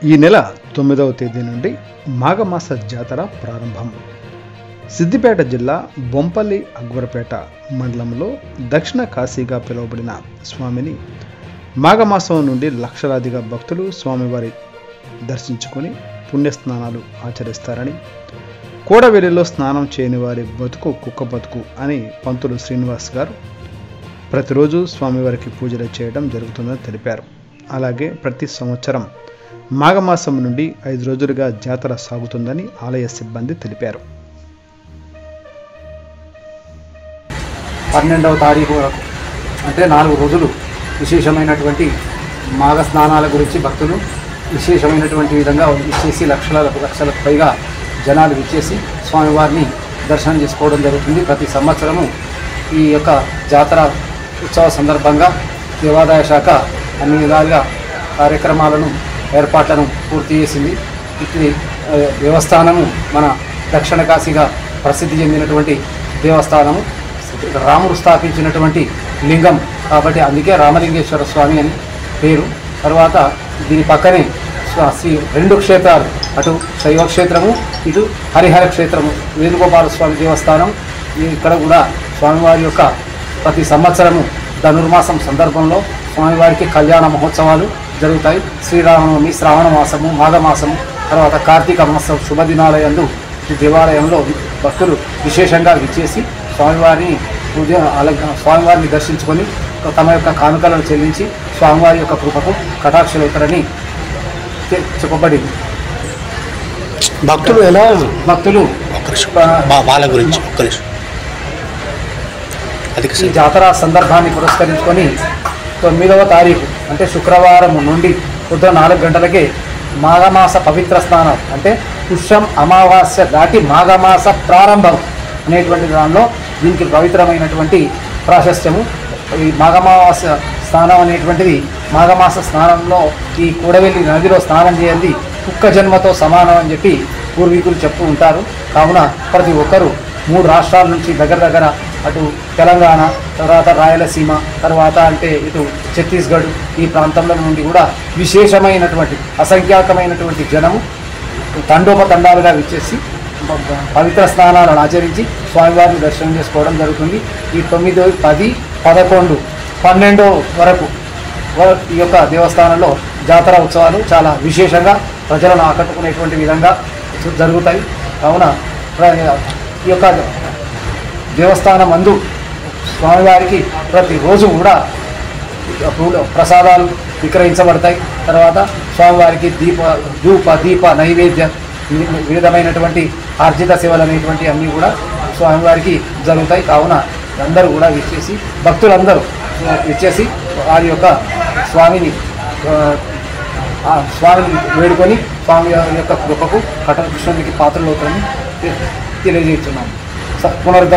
ఈ నెల 9వ తేదీ నుండి మాఘమాస జాతర ప్రారంభం. సిద్దిపేట జిల్లా బొంపల్లి అక్బర్పేట మండలంలో దక్షిణ కాశీగా పిలువబడిన స్వామిని మాఘమాసం నుండి లక్షలాదిగా భక్తులు స్వామివారి దర్శించుకొని పుణ్యస్నానాలు ఆచరిస్తారని, కోడవెల్లిలో స్నానం చేయని వారి బతుకు కుక్క బతుకు అని పంతులు శ్రీనివాస్ గారు ప్రతిరోజు స్వామివారికి పూజలు చేయడం జరుగుతుందని తెలిపారు. అలాగే ప్రతి సంవత్సరం మాఘమాసం నుండి 5 రోజులుగా జాతర సాగుతుందని ఆలయ సిబ్బంది తెలిపారు. 12వ తారీఖు వరకు అంటే 4 రోజులు విశేషమైనటువంటి మాఘ స్నానాల గురించి భక్తులు విశేషమైనటువంటి విధంగా ఇచ్చేసి లక్షలకు పైగా జనాలు విచ్చేసి స్వామివారిని దర్శనం చేసుకోవడం జరుగుతుంది. ప్రతి సంవత్సరము ఈ యొక్క జాతర ఉత్సవ సందర్భంగా దేవాదాయ శాఖ అన్ని విధాలుగా కార్యక్రమాలను ఏర్పాట్లను పూర్తి చేసింది. ఇది దేవస్థానము మన దక్షిణ కాశీగా ప్రసిద్ధి చెందినటువంటి దేవస్థానము. రాముడు స్థాపించినటువంటి లింగం కాబట్టి అందుకే రామలింగేశ్వర స్వామి అని పేరు. తర్వాత దీని పక్కనే రెండు క్షేత్రాలు, అటు శైవ క్షేత్రము, ఇటు హరిహర క్షేత్రము, వేణుగోపాల స్వామి దేవస్థానం. ఇక్కడ కూడా స్వామివారి యొక్క ప్రతి సంవత్సరము ధనుర్మాసం సందర్భంలో స్వామివారికి కళ్యాణ మహోత్సవాలు జరుగుతాయి. శ్రీరామనవమి, శ్రావణ మాసము, మాఘమాసము, తర్వాత కార్తీక మాసం శుభదినాలయందు ఈ దేవాలయంలో భక్తులు విశేషంగా విచ్చేసి స్వామివారిని దర్శించుకొని తమ యొక్క కానుకలను చెల్లించి స్వామివారి యొక్క కృపకు కటాక్షలవుతారని చెప్పబడింది. భక్తులు వాళ్ళ గురించి ఈ జాతర సందర్భాన్ని పురస్కరించుకొని 9వ తారీఖు అంటే శుక్రవారం నుండి పొద్దున 4 గంటలకే మాఘమాస పవిత్ర స్నానం అంటే పుష్యం అమావాస్య దాటి మాఘమాస ప్రారంభం అనేటువంటి దానిలో దీనికి పవిత్రమైనటువంటి ప్రాశస్త్యము. ఈ మాఘమాస స్నానం అనేటువంటిది మాఘమాస స్నానంలో ఈ కోడవెల్లి నదిలో స్నానం చేయండి కుక్క జన్మతో సమానం అని చెప్పి పూర్వీకులు చెప్తూ ఉంటారు. కావున ప్రతి ఒక్కరూ 3 రాష్ట్రాల నుంచి దగ్గర అటు తెలంగాణ, తర్వాత రాయలసీమ, తర్వాత అంటే ఇటు ఛత్తీస్గఢ్ ఈ ప్రాంతంలో నుండి కూడా విశేషమైనటువంటి అసంఖ్యాకమైనటువంటి జనము తండోపతండాలుగా విచ్చేసి పవిత్ర స్నానాలను ఆచరించి స్వామివారిని దర్శనం చేసుకోవడం జరుగుతుంది. ఈ 9, 10, 11, 12 వరకు ఈ యొక్క దేవస్థానంలో జాతర ఉత్సవాలు చాలా విశేషంగా ప్రజలను ఆకట్టుకునేటువంటి విధంగా జరుగుతాయి. కావున ఈ యొక్క దేవస్థానం అందు స్వామివారికి ప్రతిరోజు కూడా ప్రసాదాలు విక్రయించబడతాయి. తర్వాత స్వామివారికి దీప నైవేద్య వివిధమైనటువంటి ఆర్జిత సేవలు అనేటువంటి అన్నీ కూడా స్వామివారికి జరుగుతాయి. కావున అందరూ కూడా విచ్చేసి భక్తులందరూ విచ్చేసి వారి యొక్క స్వామిని వేడుకొని స్వామి యొక్క కృపకు కృష్ణునికి పాత్రలు అవుతారని తెలియజేస్తున్నాము. పునరుద్ధరణ